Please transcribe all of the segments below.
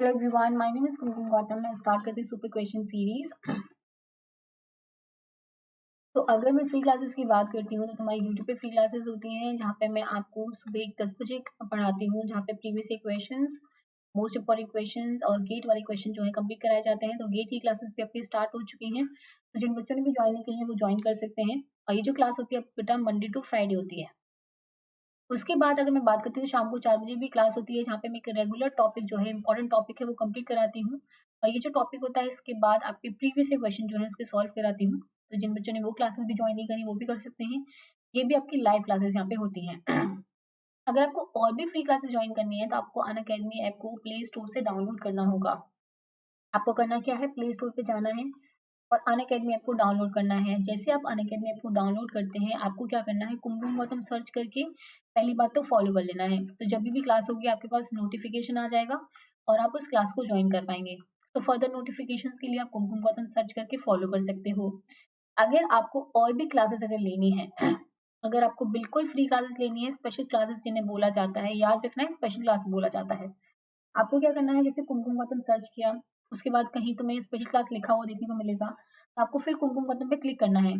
Hello everyone, my name is Kumkum Gautam. मैं start करती हूँ सुपर क्वेश्चन सीरीज। तो अगर मैं फ्री क्लासेस की बात करती हूँ तो हमारी यूट्यूब पे फ्री क्लासेस होती हैं जहाँ पे मैं आपको सुबह 10 बजे पढ़ाती हूँ, जहाँ पे previous questions, most important questions और गेट वाले क्वेश्चन जो है कंप्लीट कराए जाते हैं। तो गेट की क्लासेस भी आपकी स्टार्ट हो चुकी हैं, तो जिन बच्चों ने भी ज्वाइन की है वो ज्वाइन कर सकते हैं। और ये जो क्लास होती है बेटा मंडे टू फ्राइडे होती है। उसके बाद अगर मैं बात करती हूँ शाम को 4 बजे भी क्लास होती है, जहाँ पे मैं एक रेगुलर टॉपिक जो है इंपॉर्टेंट टॉपिक है वो कंप्लीट कराती हूँ। और ये जो टॉपिक होता है इसके बाद आपके प्रीवियस क्वेश्चन जो है उसके सॉल्व कराती हूँ। तो जिन बच्चों ने वो क्लासेस भी ज्वाइन नहीं करी वो भी कर सकते हैं। ये भी आपकी लाइव क्लासेस यहाँ पे होती हैं। अगर आपको और भी फ्री क्लासेस ज्वाइन करनी है तो आपको अनअकैडमी ऐप को प्ले स्टोर से डाउनलोड करना होगा। आपको करना क्या है, प्ले स्टोर पे जाना है और अनअकैडमी ऐप को डाउनलोड करना है। जैसे आप अनअकैडमी ऐप को डाउनलोड करते हैं आपको क्या करना है, कुमकुम गौतम सर्च करके पहली बात तो फॉलो कर लेना है। तो जब भी क्लास होगी आपके पास नोटिफिकेशन आ जाएगा और आप उस क्लास को ज्वाइन कर पाएंगे। तो फर्दर नोटिफिकेशंस के लिए आप कुमकुम गौतम सर्च करके फॉलो कर सकते हो। अगर आपको और भी क्लासेस अगर लेनी है, अगर आपको बिल्कुल फ्री क्लासेस लेनी है, स्पेशल क्लासेस जिन्हें बोला जाता है, याद रखना है स्पेशल क्लास बोला जाता है। आपको क्या करना है, जैसे कुमकुम गौतम सर्च किया, उसके बाद कहीं तुम्हें स्पेशल क्लास लिखा हुआ देखने को मिलेगा, तो आपको फिर कुमकुम बटन पे क्लिक करना है।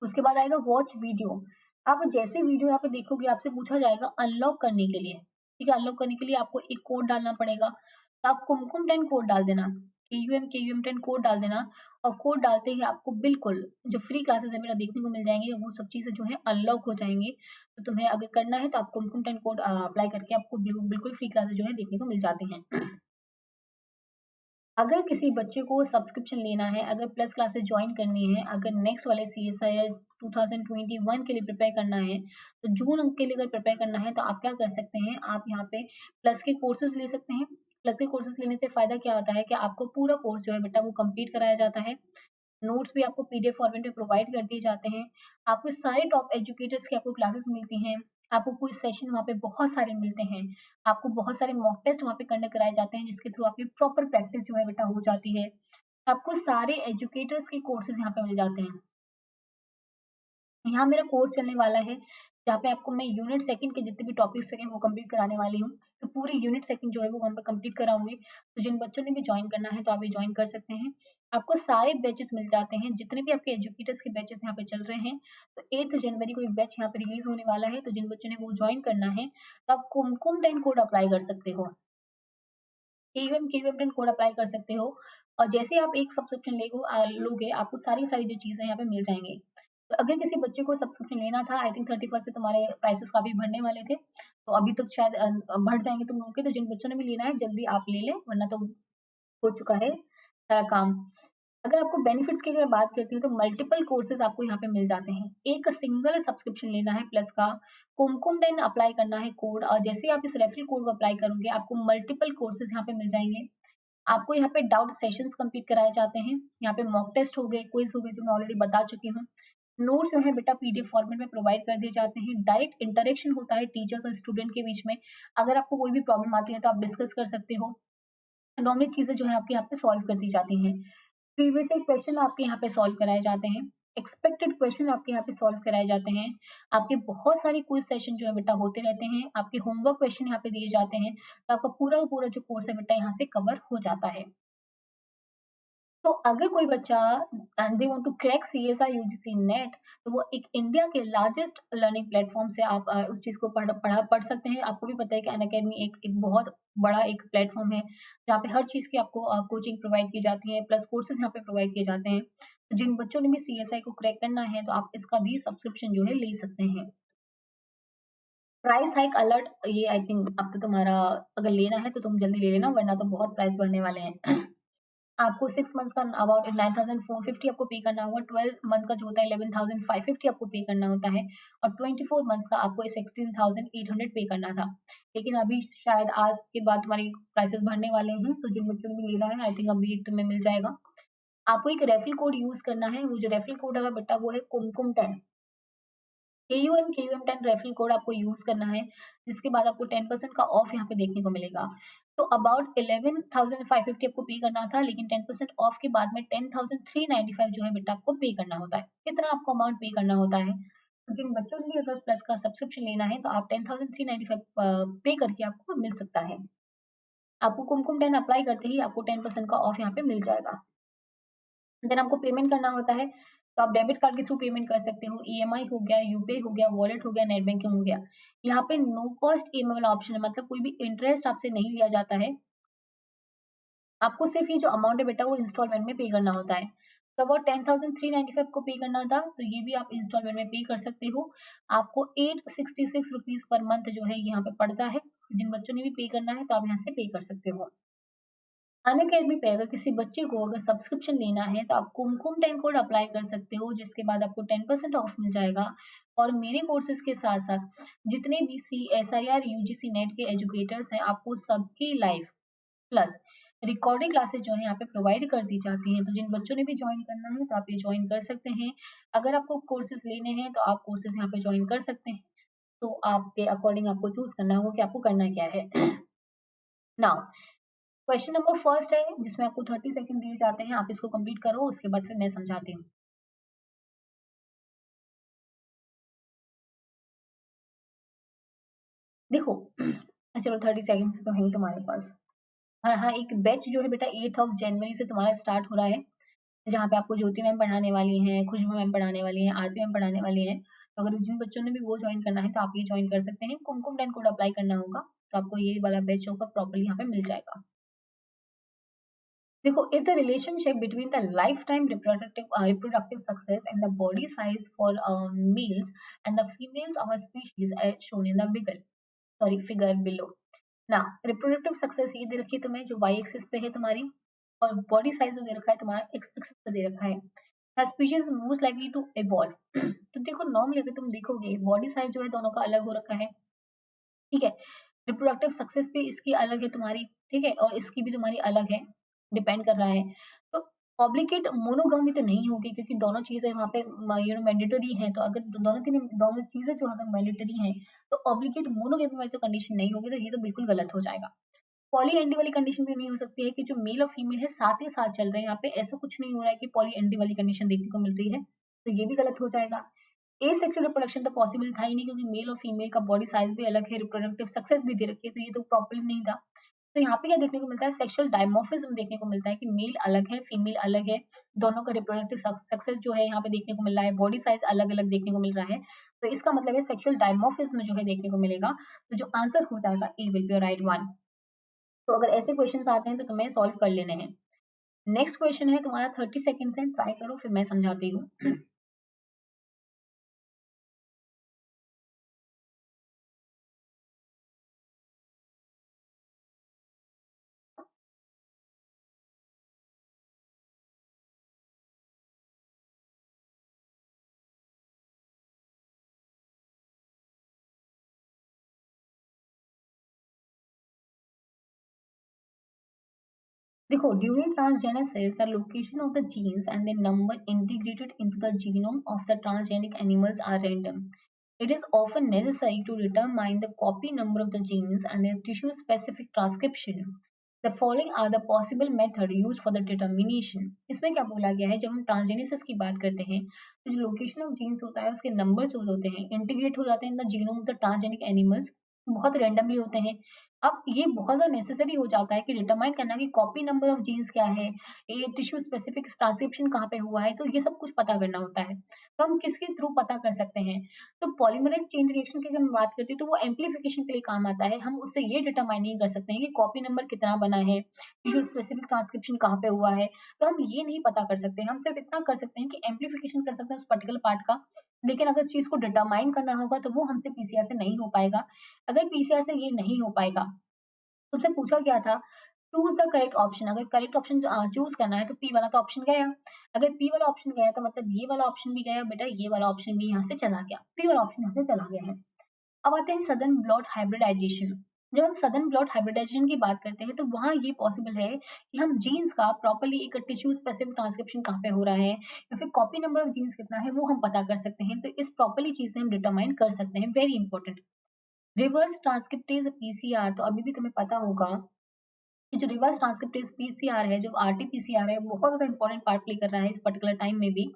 उसके बाद आएगा वॉच वीडियो। आप जैसे वीडियो यहाँ पे देखोगे आपसे पूछा जाएगा अनलॉक करने के लिए। ठीक है, अनलॉक करने के लिए आपको एक कोड डालना पड़ेगा, तो आप कुमकुम 10 कोड डाल देना, KUM 10 कोड डाल देना। और कोड डालते ही आपको बिल्कुल जो फ्री क्लासेस है मेरा देखने को मिल जाएंगे, वो सब चीजें जो है अनलॉक हो जाएंगी। तो तुम्हें अगर करना है तो आप कुमकुम 10 कोड अप्लाई करके आपको बिल्कुल फ्री क्लासेस जो है देखने को मिल जाती हैं। अगर किसी बच्चे को सब्सक्रिप्शन लेना है, अगर प्लस क्लासेस ज्वाइन करनी है, अगर नेक्स्ट वाले CSIR 2021 के लिए प्रिपेयर करना है, तो जून अंक के लिए अगर प्रिपेयर करना है तो आप क्या कर सकते हैं, आप यहाँ पे प्लस के कोर्सेज ले सकते हैं। प्लस के कोर्सेज लेने से फायदा क्या होता है कि आपको पूरा कोर्स जो है बेटा वो कंप्लीट कराया जाता है। नोट्स भी आपको PDF फॉर्मेट में प्रोवाइड कर दिए जाते हैं। आपको सारे टॉप एजुकेटर्स की आपको क्लासेस मिलती हैं। आपको कोई सेशन वहाँ पे बहुत सारे मिलते हैं। आपको बहुत सारे मॉक टेस्ट वहाँ पे कंडक्ट कराए जाते हैं, जिसके थ्रू आपकी प्रॉपर प्रैक्टिस जो है बेटा हो जाती है। आपको सारे एजुकेटर्स के कोर्सेज यहाँ पे मिल जाते हैं। यहाँ मेरा कोर्स चलने वाला है जहाँ पे आपको मैं यूनिट सेकंड के जितने भी टॉपिक्स हैं वो कंप्लीट कराने वाली हूँ। तो पूरी यूनिट सेकंड जो है वो वहाँ पे कंप्लीट कराऊंगी। तो जिन बच्चों ने भी ज्वाइन करना है तो आप ये ज्वाइन कर सकते हैं। आपको सारे बैचेस मिल जाते हैं, जितने भी आपके एजुकेटर्स के बैचेस यहाँ पे चल रहे हैं। तो 8 जनवरी को एक बैच यहाँ पे रिलीज होने वाला है, तो जिन बच्चों ने वो ज्वाइन करना है तो आप कुमकुम 10 कोड अप्लाई कर सकते हो। KUM 10 कोड अप्लाई कर सकते हो। और जैसे आप एक सब्सक्रिप्शन लोगे आपको सारी जो चीजें यहाँ पे मिल जाएंगी। तो अगर किसी बच्चे को सब्सक्रिप्शन लेना था, आई थिंक 31 से तुम्हारे प्राइसेस काफी बढ़ने वाले थे, तो अभी तक शायद बढ़ जाएंगे तुम लोगों के। तो जिन बच्चों ने भी लेना है जल्दी आप ले लें, वरना तो हो चुका है सारा काम। अगर आपको बेनिफिट्स की अगर मैं बात करती हूँ तो मल्टीपल कोर्सेज आपको यहाँ पे मिल जाते हैं। एक सिंगल सब्सक्रिप्शन लेना है प्लस का, कुमकुम 10 अप्लाई करना है कोड, और जैसे ही आप इस रेफरल कोड को अप्लाई करोगे आपको मल्टीपल कोर्सेज यहाँ पे मिल जाएंगे। आपको यहाँ पे डाउट सेशंस कंप्लीट कराए जाते हैं, यहाँ पे मॉक टेस्ट हो गए, क्विज हो गए जो मैं ऑलरेडी बता चुकी हूँ। नोट्स जो है बेटा PDF फॉर्मेट में प्रोवाइड कर दिए जाते हैं। डायरेक्ट इंटरेक्शन होता है टीचर्स और स्टूडेंट के बीच में। अगर आपको कोई भी प्रॉब्लम आती है तो आप डिस्कस कर सकते हो। नॉर्मली चीजें जो है आपके यहाँ पे सॉल्व कर दी जाती हैं। प्रीवियस क्वेश्चन आपके यहाँ पे सॉल्व कराए जाते हैं। एक्सपेक्टेड क्वेश्चन आपके यहाँ पे सॉल्व कराए जाते हैं। आपके बहुत सारे क्विज सेशन जो है बेटा होते रहते हैं। आपके होमवर्क क्वेश्चन यहाँ पे दिए जाते हैं, तो आपका पूरा का पूरा जो कोर्स है बेटा यहाँ से कवर हो जाता है। तो अगर कोई बच्चा and they want to crack CSI UGC net, तो वो एक इंडिया के लार्जेस्ट लर्निंग प्लेटफॉर्म से आप उस चीज को पढ़ सकते हैं। आपको भी पता है कि अनअकैडमी एक बहुत बड़ा एक प्लेटफॉर्म है जहाँ पे हर चीज की आपको कोचिंग प्रोवाइड की जाती है, प्लस कोर्सेज यहाँ पे प्रोवाइड किए जाते हैं। तो जिन बच्चों ने भी CSI को क्रैक करना है तो आप इसका भी सब्सक्रिप्शन जो है ले सकते हैं। प्राइस हाइक अलर्ट, ये आई थिंक अब तो तुम्हारा अगर लेना है तो तुम जल्दी ले लेना, वरना तो बहुत प्राइस बढ़ने वाले हैं। आपको 6 मंथ्स का अबाउट 9,450 आपको पे करना होगा। 12 मंथ का जो होता है 11,550 आपको पे करना होता है। और 24 मंथ्स का आपको 16,800 पे करना था। लेकिन अभी शायद आज के बाद तुम्हारी प्राइसेस बढ़ने वाले हैं, तो जिन बच्चों ने भी लेना है आई थिंक अभी तुम्हें मिल जाएगा। आपको एक रेफरल कोड यूज करना है, वो जो रेफरल कोड है बेटा वो है कुमकुम 10। KUM 10 रेफरल कोड आपको यूज करना है, जिसके बाद आपको 10% का ऑफ यहाँ पे देखने को मिलेगा। तो अबाउट 11,550 आपको पे करना था, लेकिन 10% ऑफ के बाद में 10,395 जो है बेटा आपको पे करना होता है। कितना आपको अमाउंट पे करना होता है, तो जिन बच्चों ने भी अगर प्लस का सब्सक्रिप्शन लेना है तो आप 10,395 पे करके आपको मिल सकता है। आपको कुमकुम 10 अप्लाई करते ही आपको 10% का ऑफ यहाँ पे मिल जाएगा। देन आपको पेमेंट करना होता है तो आप डेबिट कार्ड के थ्रू पेमेंट कर सकते हो, ईएमआई हो गया, यूपीआई हो गया, वॉलेट हो गया, नेट बैंकिंग हो गया। यहाँ पे नो कॉस्ट ईएमआई वाला ऑप्शन है, मतलब कोई भी इंटरेस्ट आपसे नहीं लिया जाता है। आपको सिर्फ ये जो अमाउंट है बेटा वो इंस्टॉलमेंट में पे करना होता है। तो अबाउट 10,395 को पे करना था, तो ये भी आप इंस्टॉलमेंट में पे कर सकते हो। आपको 866 रुपीज पर मंथ जो है यहाँ पे पड़ता है। जिन बच्चों ने भी पे करना है तो आप यहाँ से पे कर सकते हो। अनअकैडमी पे अगर किसी बच्चे को अगर सब्सक्रिप्शन लेना है तो आप कुमकुम 10 कोड अप्लाई कर सकते हो, जिसके बाद आपको 10% ऑफ मिल जाएगा। और मेरे कोर्सेज के साथ साथ जितने भी CSIR UGC नेट के एजुकेटर्स हैं, आपको सबकी लाइव प्लस रिकॉर्डिंग क्लासेस जो है यहाँ पे प्रोवाइड कर दी जाती हैं। तो जिन बच्चों ने भी ज्वाइन करना है तो आप ये ज्वाइन कर सकते हैं। अगर आपको कोर्सेज लेने हैं तो आप कोर्सेज यहाँ पे ज्वाइन कर सकते हैं। तो आपके अकॉर्डिंग आपको चूज करना होगा कि आपको करना क्या है। नाउ क्वेश्चन नंबर फर्स्ट है जिसमें आपको 30 सेकंड दिए जाते हैं, आप इसको कंप्लीट करो, उसके बाद फिर मैं समझाती हूँ। देखो चलो 30 सेकंड से तो है ही तुम्हारे पास। हाँ हाँ, एक बैच जो है बेटा 8 जनवरी से तुम्हारा स्टार्ट हो रहा है, जहाँ पे आपको ज्योति मैम पढ़ाने वाली हैं, खुशबू मैम पढ़ाने वाली हैं, आरती मैम पढ़ाने वाली हैं। तो अगर जिन बच्चों ने भी वो ज्वाइन करना है तो आप ये ज्वाइन कर सकते हैं। कुमकुम 10 कोड अप्लाई करना होगा तो आपको ये वाला बैच होगा प्रॉपर्ली यहाँ पे मिल जाएगा। देखो, if the relationship between the lifetime reproductive success and the body size for males and the females of a species as shown in the figure below. Now, reproductive success ये दे रखी है तुम्हें जो y एक्सिस पे है तुम्हारी, और body size जो दे रखा है तुम्हारा x एक्सिस पे दे रखा है। The species is most likely to evolve. तो देखो नॉर्मली अगर तुम देखोगे बॉडी साइज जो है दोनों का अलग हो रखा है, ठीक है। रिप्रोडक्टिव सक्सेस भी इसकी अलग है तुम्हारी, ठीक है, और इसकी भी तुम्हारी अलग है, डिपेंड कर रहा है। तो ऑब्लिगेट मोनोगामी तो नहीं होगी क्योंकि दोनों चीजें वहाँ पे मैंडेटरी हैं। तो अगर दोनों चीजें जो अगर मैंडेटरी हैं तो ऑब्लिगेट मोनोगामी वाली तो कंडीशन नहीं होगी, तो ये तो बिल्कुल गलत हो जाएगा। पॉली एंडी वाली कंडीशन भी नहीं हो सकती है कि जो मेल और फीमेल है साथ ही साथ चल रहे हैं, यहाँ पे ऐसा कुछ नहीं हो रहा है कि पॉली एंडी वाली कंडीशन देखने को मिल रही है, तो ये भी गलत हो जाएगा। एसेक्सुअल रिप्रोडक्शन तो पॉसिबल था ही नहीं क्योंकि मेल और फीमेल का बॉडी साइज भी अलग है, रिप्रोडक्टिव सक्सेस भी दे रखी है, तो ये तो प्रॉब्लम नहीं था। तो यहाँ पे क्या देखने को मिलता है, सेक्सुअल डायमॉर्फिज्म देखने को मिलता है कि मेल अलग है, फीमेल अलग है, दोनों का रिप्रोडक्टिव सक्सेस जो है यहाँ पे देखने को मिल रहा है, बॉडी साइज अलग अलग देखने को मिल रहा है। तो इसका मतलब है सेक्सुअल डायमॉर्फिज्म जो है देखने को मिलेगा। तो जो आंसर हो जाएगा A will be right one. तो अगर ऐसे क्वेश्चन आते हैं तो तुम्हें सॉल्व कर लेने हैं। नेक्स्ट क्वेश्चन है तुम्हारा 30 सेकंड से ट्राई करो, फिर मैं समझाती हूँ। देखो, during transgenesis, the location of the genes and the number integrated into the genome of the transgenic animals are random. It is often necessary to determine the copy number of the genes and their tissue-specific transcription. The following are the possible method used for the determination. इसमें क्या बोला गया है, जब हम ट्रांसजेनिसिस की बात करते हैं तो जो लोकेशन ऑफ जीन्स होता है उसके नंबर्स जो होते हैं इंटीग्रेट हो जाते हैं in the genome of the transgenic animals, बहुत रैंडमली होते हैं। अब ये बहुत ज़्यादा नेसेसरी हो जाता है कि डिटरमाइन करना कि कॉपी नंबर ऑफ जीन्स क्या है, ये टिश्यू स्पेसिफिक ट्रांसक्रिप्शन कहाँ पे हुआ है, तो ये सब कुछ पता करना होता है। तो हम किसके थ्रू पता कर सकते हैं, तो पॉलीमरेज चेन रिएक्शन की अगर हम बात करते हैं तो वो एम्प्लीफिकेशन के लिए काम आता है। हम उससे ये डिटरमाइन नहीं कर सकते हैं कि कॉपी नंबर कितना बना है, टिश्यू स्पेसिफिक ट्रांसक्रिप्शन कहाँ पे हुआ है, तो हम ये नहीं पता कर सकते। हम सिर्फ इतना कर सकते हैं कि एम्प्लीफिकेशन कर सकते हैं उस पर्टिकुलर पार्ट का, लेकिन अगर इस चीज को डिटरमाइन करना होगा तो वो हमसे पीसीआर से नहीं हो पाएगा। अगर पीसीआर से ये नहीं हो पाएगा, तुमसे पूछा गया था चूज द करेक्ट ऑप्शन, अगर करेक्ट ऑप्शन चूज करना है तो पी वाला तो ऑप्शन गया। अगर पी वाला ऑप्शन गया तो मतलब ये वाला ऑप्शन भी गया बेटा, ये वाला ऑप्शन भी यहाँ से चला गया, पी वाला ऑप्शन यहाँ से चला गया है। अब आते हैं सदर्न ब्लॉट हाइब्रिडाइजेशन। जब हम सदर्न ब्लॉट हाइब्रिडाइजेशन की बात करते हैं तो वहाँ ये पॉसिबल है कि हम जीन्स का प्रॉपर्ली एक टिश्यू स्पेसिफिक ट्रांसक्रिप्शन कहाँ पे हो रहा है या फिर कॉपी नंबर ऑफ जीन्स कितना है वो हम पता कर सकते हैं। तो इस प्रॉपर्ली चीज से हम डिटरमाइन कर सकते हैं, very important. Reverse transcriptase PCR, तो अभी भी तुम्हें पता होगा कि जो रिवर्स ट्रांसक्रिप्टेज पीसीआर है, जो आरटी-पीसीआर है, बहुत ज्यादा इंपॉर्टेंट पार्ट प्ले कर रहा है इस पर्टिकुलर टाइम में भी।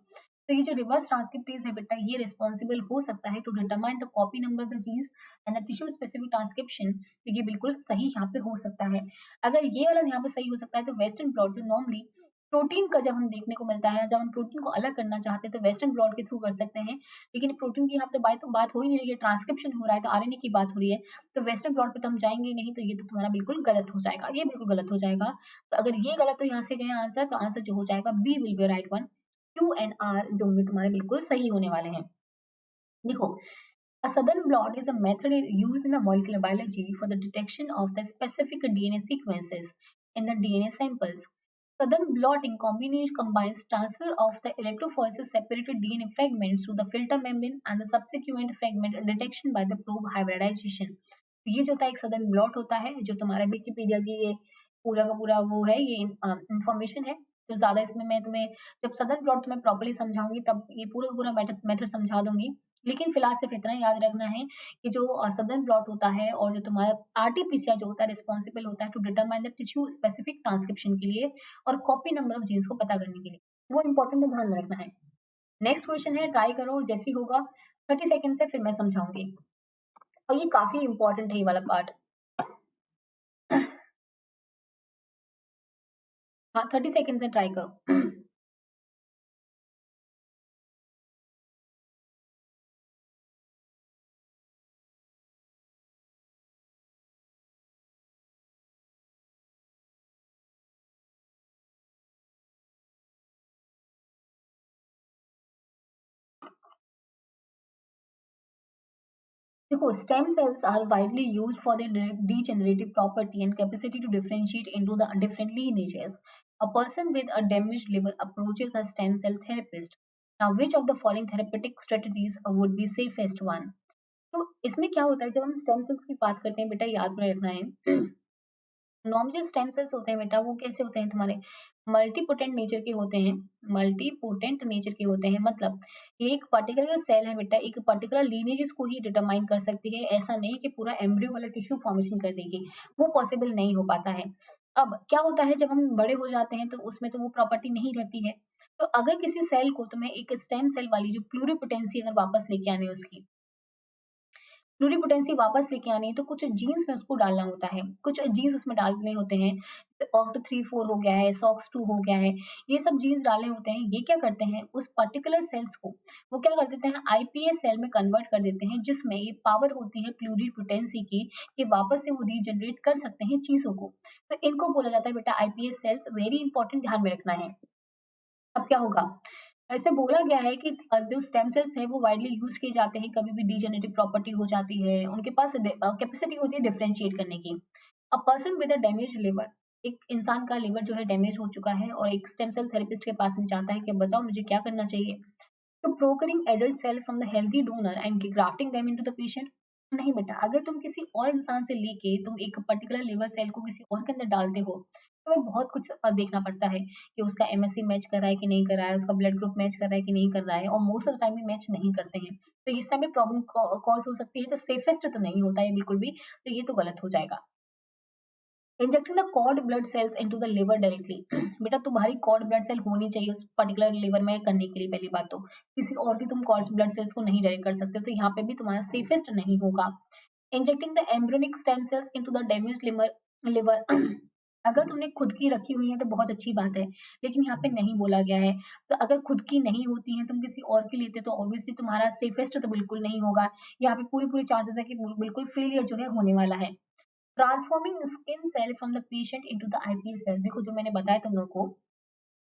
तो ये जो रिवर्स ट्रांसक्रिप्टेज है बेटा, ये रिस्पॉन्सिबल हो सकता है to determine the copy number of the genes and the tissue specific transcription. तो ये बिल्कुल सही यहाँ पे हो सकता है। अगर ये वाला यहाँ पे सही हो सकता है, तो वेस्टर्न ब्लॉट जो नॉर्मली प्रोटीन का जब हम देखने को मिलता है, जब हम प्रोटीन को अलग करना चाहते हैं तो वेस्टर्न ब्लॉट के थ्रू कर सकते हैं, लेकिन प्रोटीन की यहाँ पे बात हो ही नहीं रही है, ट्रांसक्रिप्शन हो रहा है, तो आरएनए की बात हो रही है, तो वेस्टर्न ब्लॉट पे तो हम जाएंगे ही नहीं, तो ये तो तुम्हारा बिल्कुल गलत हो जाएगा, ये बिल्कुल गलत हो जाएगा। तो अगर ये गलत तो यहाँ से गया आंसर, तो आंसर जो हो जाएगा B will be right one. Q and R दोनों तुम्हारे बिल्कुल सही होने वाले हैं। देखो, a southern blot is a method used in the molecular biology for the detection of the specific DNA sequences in the DNA samples. Southern blot in combination combines transfer of the electrophoresis separated DNA fragments to the filter membrane and the subsequent fragment detection by the probe hybridization. तो ये जो होता है एक southern blot होता है, जो तुम्हारा विकिपीडिया की ये पूरा का पूरा वो है, ये इंफॉर्मेशन है। तो ज्यादा इसमें मैं तुम्हें जब सदर्न ब्लॉट तुम्हें प्रॉपर्ली समझाऊंगी तब ये पूरा पूरा मेथड समझा दूंगी। लेकिन फिलहाल सिर्फ इतना याद रखना है कि जो सदर्न ब्लॉट होता है और जो तुम्हारा आरटीपीसीआर जो होता है रिस्पॉन्सिबल होता है to determine the tissue specific transcription के लिए और कॉपी नंबर ऑफ जीन्स को पता करने के लिए, वो इंपॉर्टेंट ध्यान में रखना है। नेक्स्ट क्वेश्चन है, ट्राई करो, जैसी होगा 30 सेकंड से फिर मैं समझाऊंगी, और ये काफी इंपॉर्टेंट है ये वाला पार्ट। हाँ, 30 सेकंड से ट्राई करो। देखो, stem cells are widely used for their degenerative property and capacity to differentiate into the different lineages. A person with a damaged liver approaches a stem cell therapist. Now, which of the following therapeutic strategies would be safest one? तो इसमें क्या होता है, जब हम stem cells की बात करते हैं बेटा, याद में रखना है, नॉर्मल जो स्टेम सेल्स होते हैं बेटा, वो कैसे होते हैं तुम्हारे, मल्टीपोटेंट नेचर के होते हैं। मल्टीपोटेंट नेचर के होते हैं मतलब एक पर्टिकुलर सेल है बेटा, एक पर्टिकुलर लीनेजेस को ही डिटरमाइन कर सकती है, ऐसा नहीं कि पूरा एम्ब्रियो वाला टिश्यू फॉर्मेशन कर देगी, वो पॉसिबल नहीं हो पाता है। अब क्या होता है, जब हम बड़े हो जाते हैं तो उसमें तो वो प्रॉपर्टी नहीं रहती है। तो अगर किसी सेल को तुम्हें एक स्टेम सेल वाली जो प्लूरिपोटेंसी अगर वापस लेके आने उसकी प्लूरिपोटेंसी वापस लेके आनी है, तो कुछ जीन्स में उसको डालना होता है, कुछ जीन्स उसमें डालने होते हैं। ऑक्ट 3 4 हो गया है, सॉक्स 2 हो गया है, ये सब जीन्स डालने होते हैं। ये क्या करते हैं, उस पर्टिकुलर सेल्स को वो क्या कर देते हैं, आईपीएस सेल में कन्वर्ट कर देते हैं, जिसमें ये पावर होती है प्लूरिपोटेंसी की कि वापस से वो रीजनरेट कर सकते हैं चीजों को। तो इनको बोला जाता है बेटा आईपीएस सेल्स, वेरी इंपॉर्टेंट, ध्यान में रखना है। अब क्या होगा, ऐसे बोला गया है कि जो स्टेम सेल्स है वो वाइडली यूज किए जाते हैं, कभी भी डीजेनरेटिव प्रॉपर्टी हो जाती है, उनके पास कैपेसिटी होती है डिफरेंशिएट करने की। A person with a damage liver, एक इंसान का लिवर जो है डैमेज हो चुका है और एक स्टेम सेल थेरेपिस्ट के पास में जाता है कि बताओ मुझे क्या करना चाहिए, तो procuring adult cell from the healthy donor and grafting them into the patient. नहीं बेटा, अगर तुम किसी और इंसान से लेके तुम एक पर्टिकुलर लिवर सेल को किसी और के अंदर डालते हो, तो हमें बहुत कुछ देखना पड़ता है कि उसका एमएससी मैच कर रहा है कि नहीं कर रहा है, उसका ब्लड ग्रुप मैच कर रहा है कि नहीं कर रहा है, और मोस्ट ऑफ द टाइम भी मैच नहीं करते हैं, तो इस टाइम पे प्रॉब्लम कॉज हो सकती है। तो सेफेस्ट तो नहीं होता है बिल्कुल भी, तो ये तो गलत हो जाएगा। Injecting the cord blood cells into the liver directly, बेटा तुम्हारी कॉर्ड ब्लड सेल होनी चाहिए उस पर्टिकुलर लिवर में करने के लिए, पहली बात तो किसी और की तुम कॉर्ड ब्लड सेल्स को नहीं डायरेक्ट कर सकते हो, तो यहाँ पे भी तुम्हारा सेफेस्ट नहीं होगा। Injecting the embryonic stem cells into the damaged liver, अगर तुमने खुद की रखी हुई है तो बहुत अच्छी बात है, लेकिन यहाँ पे नहीं बोला गया है। तो अगर खुद की नहीं होती है, तुम किसी और की लेते, तो ऑब्वियसली तुम्हारा सेफेस्ट तो बिल्कुल नहीं होगा, यहाँ पे पूरी पूरी चांसेस है कि बिल्कुल फेलियर जो है होने वाला है। Transforming skin cell from the patient into the IPS cell, देखो जो मैंने बताया तुम लोग को,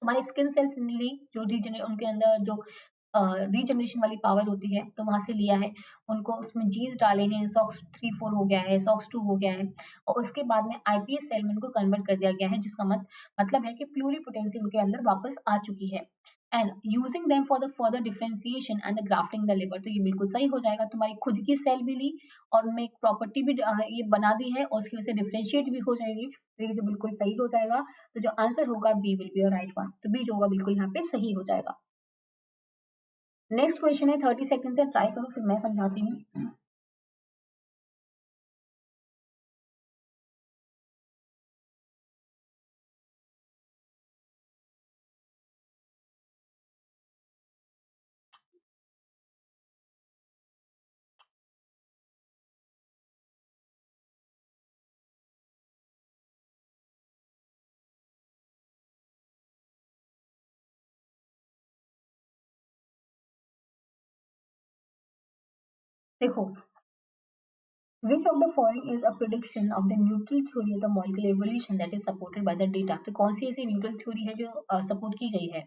तुम्हारी स्किन सेल्स ली, जो रीजन उनके अंदर जो रीजनरेशन वाली पावर होती है, तो वहां से लिया है, उनको उसमें जीन्स डाले हैं, सॉक्स 3 4 हो गया है, सॉक्स 2 हो गया है, और उसके बाद में आईपीएस सेल में उनको कन्वर्ट कर दिया गया है, जिसका मतलब है कि प्लूरिपोटेंसी उनके अंदर वापस आ चुकी है। And using them for the further differentiation and the grafting the liver, तो ये बिल्कुल सही हो जाएगा, तुम्हारी खुद की सेल भी ली और उनमें एक प्रॉपर्टी भी ये बना दी है, और उसकी वजह से डिफरेंशिएट भी हो जाएगी, तो ये जो बिल्कुल सही हो जाएगा। तो जो आंसर होगा B will be right one, तो बी जो होगा बिल्कुल यहाँ पे सही हो जाएगा। नेक्स्ट क्वेश्चन है, 30 सेकंड से ट्राई करो, फिर मैं समझाती हूँ। देखो, which of the following is a prediction of the neutral theory of the molecular evolution that is supported by the data? तो कौन सी ऐसी न्यूट्रल थ्योरी है जो सपोर्ट की गई है?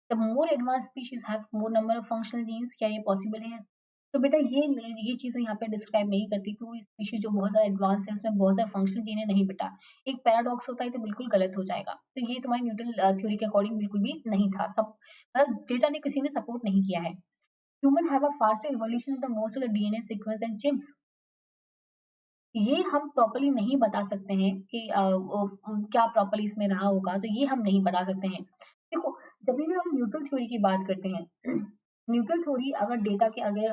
The more advanced species have more number of functional genes, क्या ये पॉसिबल है? तो बेटा ये चीजें यहाँ पे डिस्क्राइब नहीं करती कि वो स्पीशीज जो बहुत ज्यादा एडवांस है उसमें बहुत ज्यादा फंक्शनल जीन है, नहीं बेटा। एक पैराडॉक्स होता है तो बिल्कुल गलत हो जाएगा। तो ये तुम्हारी न्यूट्रल थ्योरी के अकॉर्डिंग बिल्कुल भी नहीं था। सब मतलब डेटा ने किसी ने सपोर्ट नहीं किया है। Human have a faster evolution of the most of the DNA sequence and chimps. ये हम प्रॉपर्ली नहीं बता सकते हैं कि क्या प्रॉपर्ली इसमें रहा होगा, तो ये हम नहीं बता सकते हैं। देखो, जब भी हम न्यूट्रल थ्योरी की बात करते हैं, न्यूट्रल थ्योरी अगर डेटा के अगर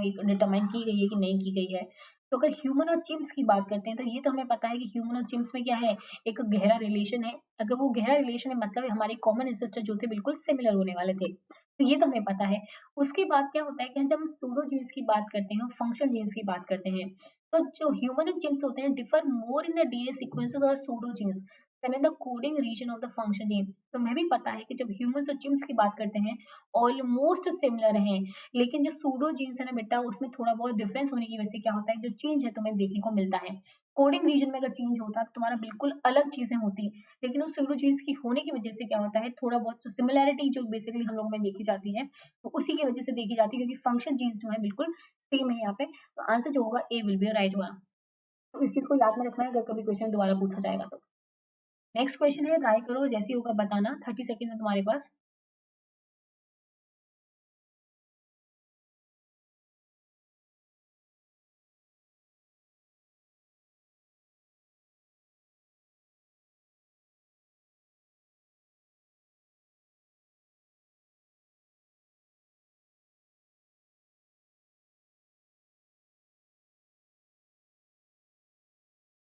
एक डिटरमाइन की गई है कि नहीं की गई है, तो अगर ह्यूमन और चिम्स की बात करते हैं तो ये तो हमें पता है कि ह्यूमन और चिम्स में क्या है, एक गहरा रिलेशन है। अगर वो गहरा रिलेशन है मतलब हमारे कॉमन एंसेस्टर जो थे बिल्कुल सिमिलर होने वाले थे, तो ये तो हमें पता है। उसके बाद क्या होता है कि जब हम सूडो जीन्स की बात करते हैं, फंक्शन जीन्स की बात करते हैं, तो जो ह्यूमन एंड चिम्प्स होते हैं differ more in the DNA sequences और pseudo genes then in the coding region of the function gene. तो हमें भी पता है कि जब ह्यूमंस और चिम्प्स की बात करते हैं ऑलमोस्ट सिमिलर हैं, लेकिन जो सूडो जीन्स है ना बेटा, उसमें थोड़ा बहुत डिफरेंस होने की वजह से क्या होता है, जो चेंज है तुम्हें देखने को मिलता है। कोडिंग रीजन में अगर चेंज होता है तो तुम्हारा बिल्कुल अलग चीजें होती, लेकिन उस सूडो जीन्स की होने की वजह से क्या होता है, थोड़ा बहुत सिमिलैरिटी जो बेसिकली हम लोग में देखी जाती है, तो उसी की वजह से देखी जाती है, क्योंकि फंक्शन जीन्स जो है बिल्कुल सेम है यहाँ पे। तो आंसर जो होगा A will be right one. तो इस चीज को याद में रखना है अगर कभी क्वेश्चन दोबारा पूछा जाएगा तो। नेक्स्ट क्वेश्चन है, ट्राई करो जैसे ही होगा बताना, 30 सेकंड है तुम्हारे पास।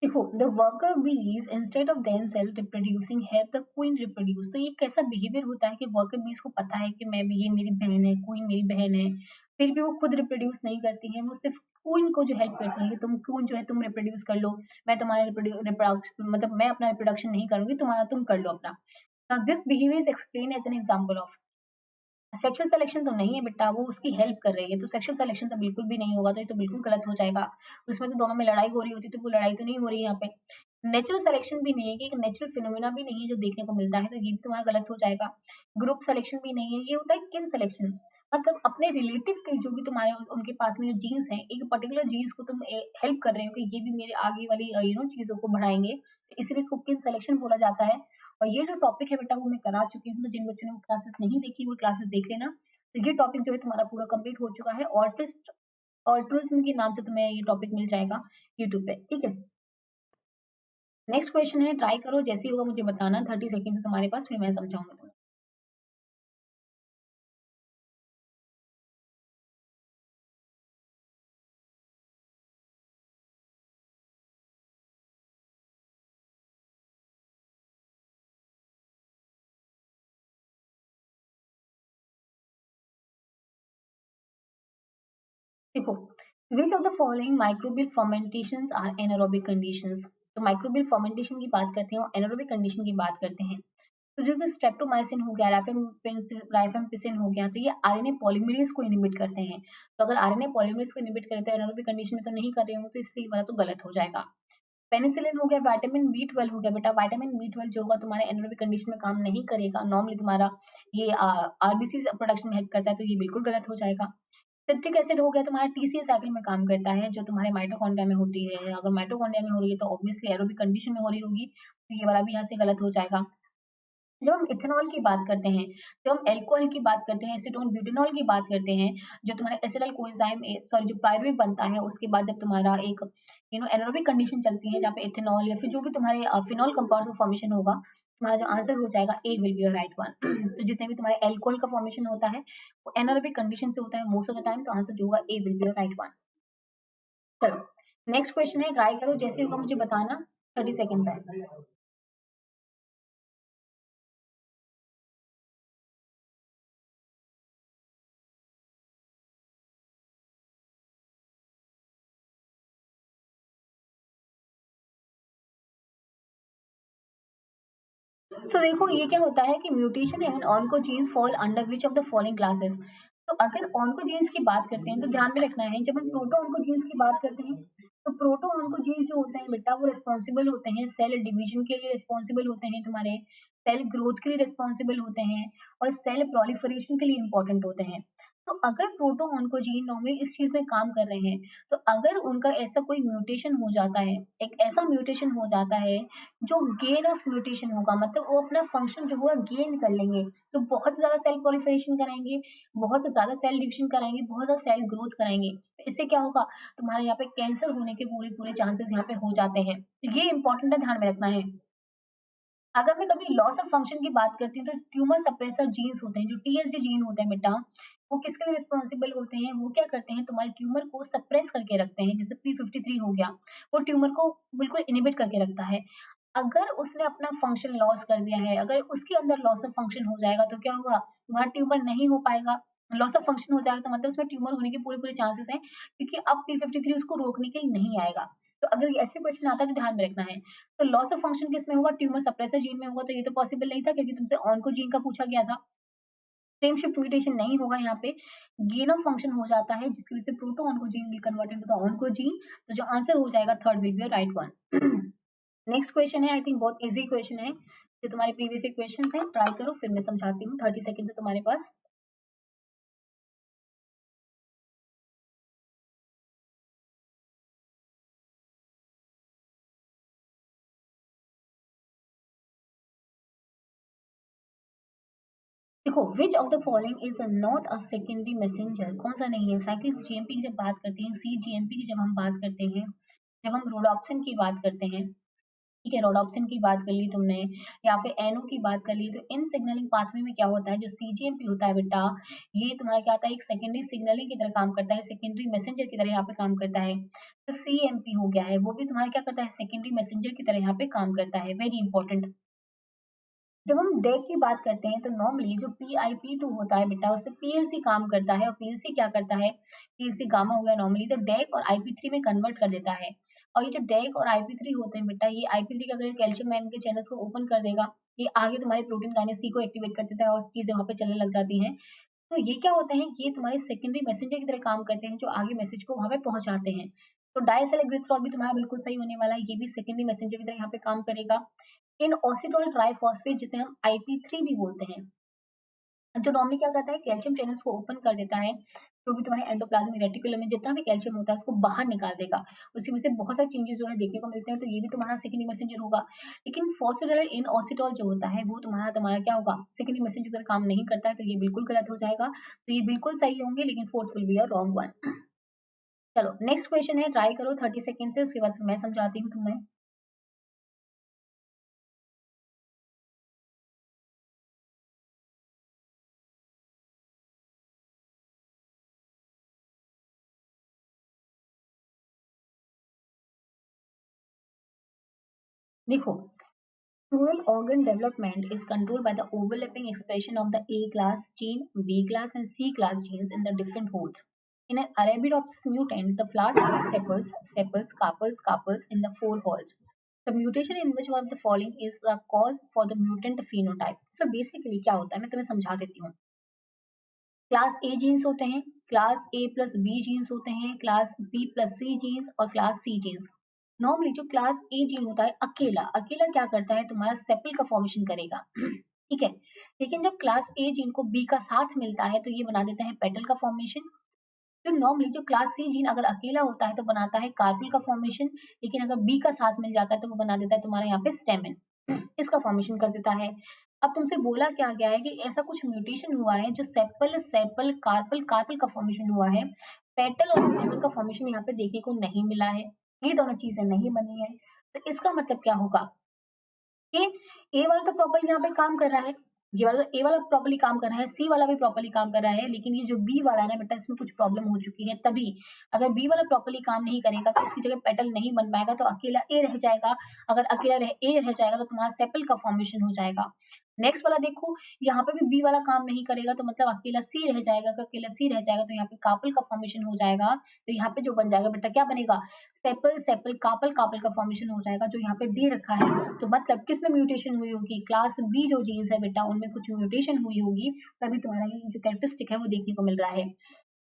देखो, द वर्कर बीज instead of themselves reproducing help the queen reproduce. तो ये कैसा बिहेवियर होता है कि वर्कर बीज को पता है कि मैं भी, ये मेरी बहन है, क्वीन मेरी बहन है, फिर भी वो खुद रिप्रोड्यूस नहीं करती है, वो सिर्फ क्वीन को जो हेल्प करती है कि तुम क्वीन जो है तुम रिप्रोड्यूस कर लो, मैं तुम्हारा रिप्रोडक्शन मतलब मैं अपना रिप्रोडक्शन नहीं करूंगी, तुम्हारा तुम कर लो अपना। Now this behavior is explained as an example of sexual selection. तो नहीं है बेटा, वो उसकी हेल्प कर रही है, तो सेक्सुअल सिलेक्शन तो बिल्कुल भी नहीं होगा, तो ये तो बिल्कुल गलत हो जाएगा। उसमें तो दोनों में लड़ाई हो रही होती, तो वो लड़ाई तो नहीं हो रही है यहाँ पे। नेचुरल सिलेक्शन भी नहीं है, कि एक नेचुरल फिनोमिना भी नहीं है जो देखने को मिलता है, तो ये भी तुम्हारा गलत हो जाएगा। ग्रुप सिलेक्शन भी नहीं है, ये होता है किन सिलेक्शन, मतलब अपने रिलेटिव के जो भी तुम्हारे उनके पास में जो जीन्स हैं, एक पर्टिकुलर जीन्स को तुम हेल्प कर रहे हो कि ये भी मेरे आगे वाली चीजों को बढ़ाएंगे, तो इसलिए इसको किन सिलेक्शन बोला जाता है। और ये जो टॉपिक है बेटा वो मैं करा चुकी हूँ, तो जिन बच्चों ने वो क्लासेस नहीं देखी वो क्लासेस देख लेना। तो ये टॉपिक जो है तुम्हारा पूरा कंप्लीट हो चुका है। ऑल्ट्रिज्म के नाम से तुम्हें ये टॉपिक मिल जाएगा यूट्यूब पे, ठीक है। नेक्स्ट क्वेश्चन है, ट्राई करो जैसे ही होगा मुझे बताना, 30 सेकेंड है तुम्हारे पास, फिर मैं समझाऊंगा तुम्हें। देखो, which of the following microbial fermentations are anaerobic conditions. तो माइक्रोबियल फर्मेंटेशन की बात करते हैं और एनारोबिक कंडीशन की बात करते हैं। तो जो स्ट्रेप्टोमाइसिन हो गया, राइफेम्पिसिन हो गया, तो ये आरएनए पॉलीमरेज को इनिबिट करते हैं। तो अगर आरएनए पॉलीमरेज को इनिबिट करे तो एनारोबिक कंडीशन में तो नहीं कर रहे हो, तो इसलिए वाला तो गलत हो जाएगा। पेनिसिलिन हो गया, विटामिन बी 12 हो गया बेटा, विटामिन बी 12 जो होगा तुम्हारे एनारोबिक कंडीशन में काम नहीं करेगा, नॉर्मली तुम्हारा ये आरबीसी प्रोडक्शन में हेल्प करता है, तो ये बिल्कुल गलत हो जाएगा। सिट्रिक एसिड हो गया तुम्हारा टीसीए साइकिल में काम करता है, जो तुम्हारे माइटोकॉन्ड्रिया में होती है। अगर माइटोकॉन्ड्रिया में हो रही है तो ऑब्वियसली एरोबिक कंडीशन में हो रही होगी, तो ये वाला भी यहाँ से गलत हो जाएगा। जब हम इथेनॉल की बात करते हैं, जब हम एल्कोहल की बात करते हैं, एसीटोन ब्यूटेनॉल की बात करते हैं, जो तुम्हारा एसिटाइल कोएंजाइम सॉरी जो पायरुवेट बनता है, उसके बाद जब तुम्हारा एक एनारोबिक कंडीशन चलती है जहाँ पे इथेनॉल या फिर जो भी तुम्हारे फिनॉल कंपाउंड का फॉर्मेशन होगा, तुम्हारा जो आंसर हो जाएगा A will be your right one. तो जितने भी तुम्हारे एल्कोहल का फॉर्मेशन होता है वो एनारोबिक कंडीशन से होता है मोस्ट ऑफ द टाइम, तो आंसर जो होगा A will be your right one. चलो, नेक्स्ट क्वेश्चन है, ट्राई करो जैसे होगा मुझे बताना, 30 सेकेंड है। देखो ये क्या होता है कि mutation and oncogenes fall under which of the following classes. तो अगर ऑन्कोजीन्स की बात करते हैं तो ध्यान में रखना है, जब हम प्रोटो ऑन्कोजीन्स की बात करते हैं तो प्रोटो ऑन्कोजीन्स जो होते हैं बेटा वो रिस्पॉन्सिबल होते हैं सेल डिवीजन के लिए, रिस्पॉन्सिबल होते हैं तुम्हारे सेल ग्रोथ के लिए, रिस्पॉन्सिबल होते हैं और सेल प्रोलिफरेशन के लिए इंपॉर्टेंट होते हैं। तो अगर प्रोटो ऑन्कोजीन नॉर्मली इस चीज में काम कर रहे हैं, तो अगर उनका ऐसा कोई म्यूटेशन हो जाता है, एक ऐसा म्यूटेशन हो जाता है जो गेन ऑफ म्यूटेशन होगा, मतलब वो अपना फंक्शन जो हुआ गेन कर लेंगे, तो बहुत ज्यादा सेल प्रोलिफरेशन कराएंगे, बहुत ज्यादा सेल डिविजन कराएंगे, बहुत ज्यादा सेल ग्रोथ कराएंगे। इससे क्या होगा, तुम्हारे यहाँ पे कैंसर होने के पूरे पूरे चांसेस यहाँ पे हो जाते हैं। तो ये इंपॉर्टेंट है, ध्यान में रखना है। अगर मैं कभी लॉस ऑफ फंक्शन की बात करती हूँ तो ट्यूमर सप्रेसर जीन्स होते हैं, जो टीएसजी जीन होते हैं बेटा, वो किसके लिए रिस्पॉन्सिबल होते हैं, वो क्या करते हैं तुम्हारे ट्यूमर को सप्रेस करके रखते हैं, जैसे P53 हो गया, वो ट्यूमर को बिल्कुल इनिबिट करके रखता है। अगर उसने अपना फंक्शन लॉस कर दिया है, अगर उसके अंदर लॉस ऑफ फंक्शन हो जाएगा तो क्या होगा, तुम्हारा ट्यूमर नहीं हो पाएगा। लॉस ऑफ फंक्शन हो जाएगा तो मतलब उसमें ट्यूमर होने के पूरे पूरे चांसेस हैं, क्योंकि अब P53 उसको रोकने के लिए नहीं आएगा। तो अगर ऐसे क्वेश्चन आता है तो ध्यान में रखना है। तो लॉस ऑफ फंक्शन किस में होगा, ट्यूमर सप्रेसर जीन में होगा, तो ये तो पॉसिबल नहीं था क्योंकि तुमसे ऑन्कोजीन का पूछा गया था। फ्रेम शिफ्ट म्यूटेशन नहीं होगा यहाँ पे, गेन ऑफ फंक्शन हो जाता है जिसकी वजह से proto oncogene will convert into the oncogene. तो जो आंसर हो जाएगा third will be right one. Next question है, आई थिंक बहुत इजी क्वेश्चन है, जो तुम्हारे प्रीवियस क्वेश्चन थे, ट्राई करो फिर मैं समझाती हूँ। 30 सेकंड है तुम्हारे पास। देखो, which of the following is not a secondary messenger, कौन सा नहीं है। साइक्लिक जीएमपी की जब बात करते हैं, सी जीएमपी की जब हम बात करते हैं, जब हम रोडॉप्सिन की बात करते हैं, ठीक है, रोडॉप्सिन की बात कर ली तुमने, या फिर एनओ की बात कर ली, तो इन सिग्नलिंग पाथवे में क्या होता है, जो सीजीएमपी होता है बेटा, ये तुम्हारा क्या होता है, एक सेकेंडरी सिग्नलिंग की तरह काम करता है, सेकेंडरी मैसेंजर की तरह यहाँ पे काम करता है। तो सीएमपी हो गया है, वो भी तुम्हारा क्या करता है, सेकेंडरी मैसेंजर की तरह यहाँ पे काम करता है। Very important. जब हम डेक की बात करते हैं तो नॉर्मली जो PIP2 होता है बेटा, उसमें पीएलसी काम करता है, और पीएलसी क्या करता है, पीएलसी गामा हो गया नॉर्मली, तो डेक और IP3 में कन्वर्ट कर देता है। और ये जो डेक और IP3 होते हैं बेटा, ये IP3 का अगर कैल्शियम मैन के चैनल्स को ओपन कर देगा, ये आगे तुम्हारे प्रोटीन काइनेस सी को एक्टिवेट कर देता है और चीजें वहां पे चलने लग जाती हैं। तो ये क्या होते हैं, ये तुम्हारे सेकेंडरी मैसेंजर की तरह काम करते हैं, जो आगे मैसेज को वहां पे पहुंचाते हैं। तो डाइसैलिग्लिसरॉल भी तुम्हारा बिल्कुल सही होने वाला है, ये भी सेकेंडरी मैसेंजर की तरह यहाँ पे काम करेगा। इन ऑसिटोल ट्राइफॉस्फेट, जिसे हम IP3 भी बोलते हैं, जो नॉर्मली क्या करता है, कैल्शियम चैनल्स को ओपन कर देता है, जो भी तुम्हारे एंडोप्लाज्मिक रेटिकुलम में जितना भी कैल्शियम होता है उसको बाहर निकाल देगा। उसी में से बहुत सारे चेंजेस जो है देखने को मिलते हैं, तो ये भी तुम्हारा सेकेंडरी मैसेंजर होगा। लेकिन फॉस्फेटाइल इन ऑसिटोल जो होता है वो तुम्हारा तुम्हारा क्या होगा, सेकेंडरी मैसेंजर की तरह काम नहीं करता है, तो ये बिल्कुल गलत हो जाएगा। तो ये बिल्कुल सही होंगे, लेकिन fourth will be a wrong one. चलो नेक्स्ट क्वेश्चन है, ट्राई करो 30 सेकंड से, उसके बाद फिर मैं समझाती हूँ तुम्हें। देखो, Neural organ development is controlled by the overlapping expression of the A-class gene, B-class and C-class genes in the different hosts. In an Arabidopsis mutant, the flowers have carpels in the four halls. The mutation in which one of the following is the cause for the mutant phenotype. So basically क्या होता है, मैं तुम्हें समझा देती हूँ। Class ए genes होते हैं, class A plus B genes होते हैं, class B plus C genes और क्लास सी जीन्स। नॉर्मली जो क्लास ए जीन होता है अकेला अकेला क्या करता है, तुम्हारा सेपल का फॉर्मेशन करेगा। ठीक है, लेकिन जब क्लास ए जीन को बी का साथ मिलता है तो ये बना देता है पेटल का फॉर्मेशन। जो नॉर्मली जो क्लास सी जीन अगर अकेला होता है तो बनाता है कार्पेल का फॉर्मेशन, लेकिन अगर बी का साथ मिल जाता है तो वो बना देता है तुम्हारे यहाँ पे स्टेमिन, इसका फॉर्मेशन कर देता है। अब तुमसे बोला क्या गया है कि ऐसा कुछ म्यूटेशन हुआ है जो सेपल सेपल कार्पल कार्पल का फॉर्मेशन हुआ है, पेटल और स्टेमिन का फॉर्मेशन यहाँ पे देखने को नहीं मिला है, ये दोनों चीजें नहीं बनी है। तो इसका मतलब क्या होगा कि ए वाला तो प्रॉपर यहाँ पे काम कर रहा है, ये वाला ए वाला प्रॉपर्ली काम कर रहा है, सी वाला भी प्रॉपर्ली काम कर रहा है, लेकिन ये जो बी वाला है ना बेटा, इसमें कुछ प्रॉब्लम हो चुकी है। तभी अगर बी वाला प्रॉपर्ली काम नहीं करेगा तो इसकी जगह पेटल नहीं बन पाएगा, तो अकेला ए रह जाएगा। अगर अकेला ए रह जाएगा तो तुम्हारा सेपल का फॉर्मेशन हो जाएगा। नेक्स्ट वाला देखो, यहाँ पे भी बी वाला काम नहीं करेगा, तो मतलब अकेला सी रह जाएगा। अगर अकेला सी रह जाएगा तो यहाँ पे कार्पल का फॉर्मेशन हो जाएगा। तो यहाँ पे जो बन जाएगा बेटा क्या बनेगा, सेपल सेपल कार्पल कार्पल का फॉर्मेशन हो जाएगा, जो यहाँ पे दे रखा है। तो मतलब किस में म्यूटेशन हुई होगी, क्लास बी जो जीन्स है बेटा उनमें कुछ म्यूटेशन हुई होगी, तभी तुम्हारा ये जो कैरेक्टरिस्टिक है वो देखने को मिल रहा है।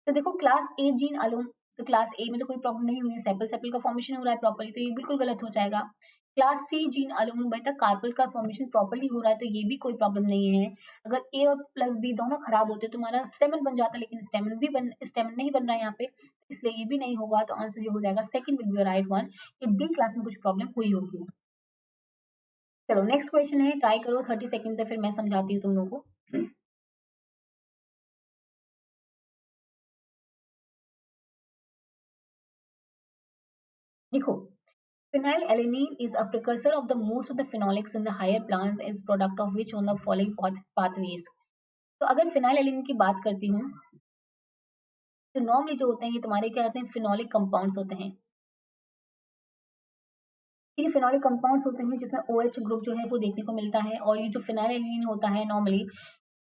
तो देखो क्लास ए जीन अलोन, तो क्लास ए में तो कोई प्रॉब्लम नहीं हुई है, सेपल सेपल का फॉर्मेशन हो रहा है प्रॉपर्ली, तो ये बिल्कुल गलत हो जाएगा। क्लास सी जीन अलोन बेटा कार्पल का फॉर्मेशन प्रॉपर्ली हो रहा है, तो ये भी कोई प्रॉब्लम नहीं है। अगर ए और प्लस बी दोनों खराब होते तो तुम्हारा स्टेमन बन जाता, लेकिन स्टेमन नहीं बन रहा है यहाँ पे, इसलिए ये भी नहीं होगा। तो आंसर जो हो जाएगा second will be right one, कि बी क्लास में कुछ प्रॉब्लम हुई होगी। चलो नेक्स्ट क्वेश्चन है, ट्राई करो 30 सेकंड से, फिर मैं समझाती हूँ तुम लोगों को। देखो, phenylalanine is a precursor of the most of the phenolics in the higher plants is product of which on the following pathways। तो अगर phenylalanine की बात करती हूँ, तो नॉर्मली जो होते हैं ये तुम्हारे क्या होते हैं, फिनोलिक कंपाउंड्स होते हैं। ये फिनोलिक कंपाउंड्स होते हैं जिसमें OH ग्रुप जो है वो देखने को मिलता है, और ये जो phenylalanine होता है नॉर्मली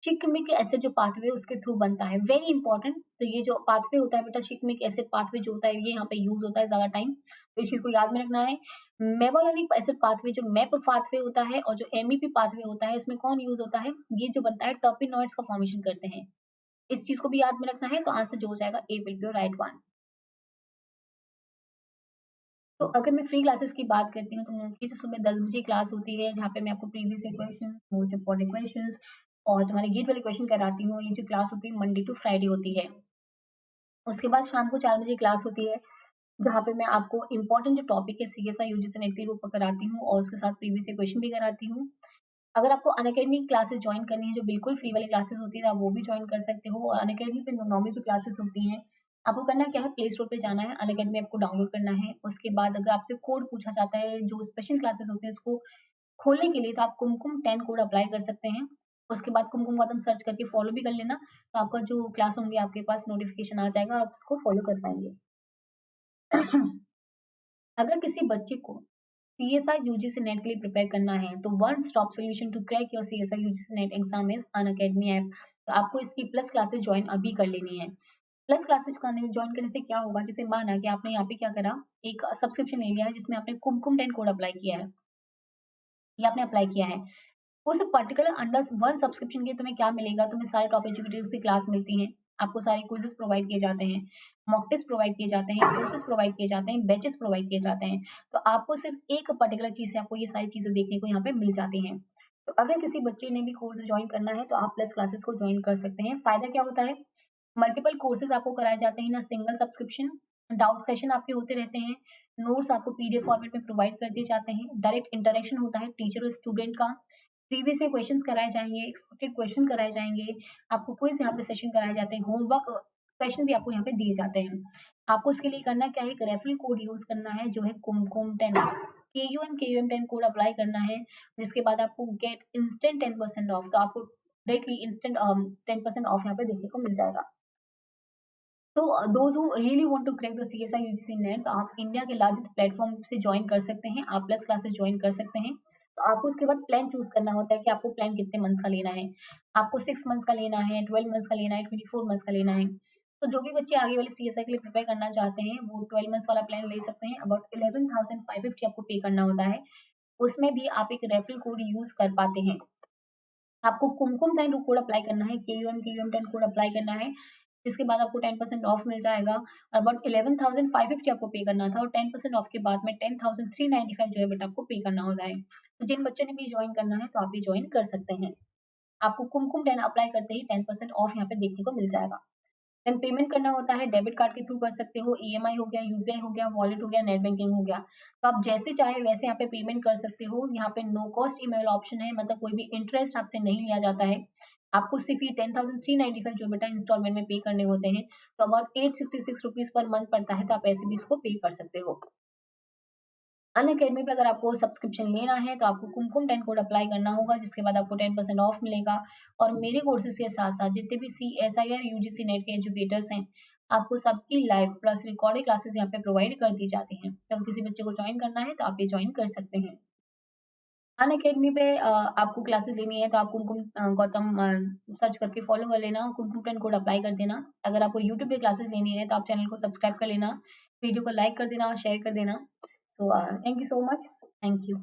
शिकमिक एसिड जो पाथवे उसके थ्रू बनता है, वेरी इंपॉर्टेंट। तो ये जो पाथवे होता है बेटा, शिकमिक एसिड पाथवे जो होता है ये यहाँ पे यूज होता है ज्यादा टाइम, तो इस चीज को याद में रखना है। मेवालोनिक एसिड पाथवे जो मैप पाथवे होता है, और जो MEP पाथवे होता है, इसमें कौन यूज होता है, ये जो बनता है टर्पिनॉइड्स का फॉर्मेशन करते हैं। इस चीज को भी याद में रखना है। तो आंसर जो हो जाएगा A will be right one. तो अगर मैं फ्री क्लासेस की बात करती हूँ तो उनकी जो सुबह 10 बजे क्लास होती है, जहाँ पे मैं आपको previous question, most important question और तुम्हारे गेट वाले क्वेश्चन कराती हूँ। ये जो क्लास होती है मंडे टू फ्राइडे होती है। उसके बाद शाम को 4 बजे क्लास होती है, जहाँ पे मैं आपको इंपॉर्टेंट जो टॉपिक है CSI UGC नेट के ऊपर कराती हूँ, और उसके साथ प्रीवियस क्वेश्चन भी कराती हूँ। अगर आपको अनअकैडमी क्लासेस ज्वाइन करनी है, जो बिल्कुल फ्री वाली क्लासेस होती है, आप वो भी ज्वाइन कर सकते हो। और अनअकैडमी पे नॉर्मल जो क्लासेस होती हैं, आपको करना क्या है, प्ले स्टोर पे जाना है, अनअकैडमी आपको डाउनलोड करना है। उसके बाद अगर आपसे कोड पूछा जाता है, जो स्पेशल क्लासेस होती है उसको खोलने के लिए, तो आप कुमकुम 10 कोड अप्लाई कर सकते हैं। उसके बाद कुमकुम का तुम सर्च करके फॉलो भी कर लेना, तो आपका जो क्लास होंगे आपके पास नोटिफिकेशन आ जाएगा और आप उसको फॉलो कर पाएंगे। अगर किसी बच्चे को CSI UGC नेट के लिए प्रिपेयर करना है, तो one stop solution to crack your CSI UGC net exam is Unacademy app. तो आपको इसकी प्लस क्लासेस ज्वाइन अभी कर लेनी है। प्लस क्लासेस ज्वाइन करने से क्या होगा, जैसे माना कि आपने यहाँ पे क्या करा, एक सब्सक्रिप्शन ले लिया है जिसमें आपने कुमकुम 10 कोड अप्लाई किया है, या आपने अप्लाई किया है। उस पर्टिकुलर अंडर वन सब्सक्रिप्शन के तुम्हें क्या मिलेगा, तुम्हें सारे टॉप एजुकेटर्स की क्लास मिलती हैं, आपको सारे क्विजेस प्रोवाइड किए जाते हैं, मॉक टेस्ट प्रोवाइड किए जाते हैं, कोर्सेज प्रोवाइड किए जाते हैं, बैचेस प्रोवाइड किए जाते हैं। तो आपको सिर्फ एक पर्टिकुलर चीज से आपको ये सारी चीजें देखने को यहाँ पे मिल जाती हैं। तो अगर किसी बच्चे ने भी कोर्स ज्वाइन करना है, तो आप प्लस क्लासेस को ज्वाइन कर सकते हैं। फायदा क्या होता है, मल्टीपल कोर्सेज आपको कराए जाते हैं ना, सिंगल सब्सक्रिप्शन, डाउट सेशन आपके होते रहते हैं, नोट्स आपको PDF फॉर्मेट में प्रोवाइड कर दिए जाते हैं, डायरेक्ट इंटरेक्शन होता है टीचर और स्टूडेंट का, प्रीवियस से क्वेश्चंस कराए जाएंगे, एक्सपेक्टेड क्वेश्चन कराए जाएंगे, आपको क्विज यहाँ पे सेशन कराए जाते हैं, होमवर्क क्वेश्चन भी आपको यहाँ पे दिए जाते हैं। आपको इसके लिए करना क्या है, एक रेफरल कोड यूज करना है जो है कुमकुम 10, KUM 10 कोड अप्लाई करना है, जिसके बाद आपको गेट इंस्टेंट 10% ऑफ। तो आपको डायरेक्टली इंस्टेंट 10% ऑफ यहाँ पे देखने को मिल जाएगा। तो दो जो really want to crack the CSI UGC net, तो आप इंडिया के लार्जेस्ट प्लेटफॉर्म से ज्वाइन कर सकते हैं, आप प्लस क्लासेस ज्वाइन कर सकते हैं। तो आपको उसके बाद प्लान चूज करना होता है कि आपको प्लान कितने मंथ का लेना है, आपको 6 मंथ्स का लेना है, 12 मंथ्स का लेना है, 24 मंथ्स का लेना है। तो जो भी बच्चे आगे वाले CSI के लिए प्रिपेयर करना चाहते हैं, वो 12 मंथ्स वाला प्लान ले सकते हैं। अबाउट 11,550 आपको पे करना होता है। उसमें भी आप एक रेफरल कोड यूज कर पाते हैं। आपको कुमकुम 10 कोड अप्लाई करना है, KUM 10 कोड अप्लाई करना है, जिसके बाद आपको 10% ऑफ मिल जाएगा। और अबाउट 11,550 आपको पे करना था, और 10% ऑफ के बाद में 10,395 जो है बेटा आपको पे करना होता है। तो जिन बच्चों ने भी ज्वाइन करना है, तो आप भी ज्वाइन कर सकते हैं। आपको कुमकुम 10 अप्लाई करते ही 10% ऑफ यहाँ पे देखने को मिल जाएगा। देन पेमेंट करना होता है, डेबिट कार्ड के थ्रू कर सकते हो, EMI हो गया, UPI हो गया, वॉलेट हो गया, नेट बैंकिंग हो गया। तो आप जैसे चाहे वैसे यहाँ पे पेमेंट कर सकते हो। यहाँ पे नो कॉस्ट ईमेल ऑप्शन है, मतलब कोई भी इंटरेस्ट आपसे नहीं लिया जाता है। आपको सिर्फ ये 10,395 जो बेटा इंस्टॉलमेंट में पे करने होते हैं, तो अबाउट 866 रुपीज पर मंथ पड़ता है, तो आप ऐसे भी इसको पे कर सकते हो। अन अकेडमी पे अगर आपको सब्सक्रिप्शन लेना है, तो आपको कुमकुम 10 कोड अप्लाई करना होगा, जिसके बाद आपको 10% ऑफ मिलेगा। और मेरे कोर्सेज के साथ साथ जितने भी CSIR UGC नेट के एजुकेटर्स हैं, आपको सबकी लाइव प्लस रिकॉर्डेड क्लासेस यहाँ पे प्रोवाइड कर दी जाती हैं। तो अगर किसी बच्चे को ज्वाइन करना है, तो आप ये ज्वाइन कर सकते हैं। अनअकैडमी पे आपको क्लासेस लेनी है तो आप कुमकुम गौतम सर्च करके फॉलो कर लेना, कुमकुम 10 कोड अप्लाई कर देना। अगर आपको यूट्यूब पे क्लासेस लेनी है तो आप चैनल को सब्सक्राइब कर लेना, वीडियो को लाइक कर देना और शेयर कर देना। So thank you so much. Thank you.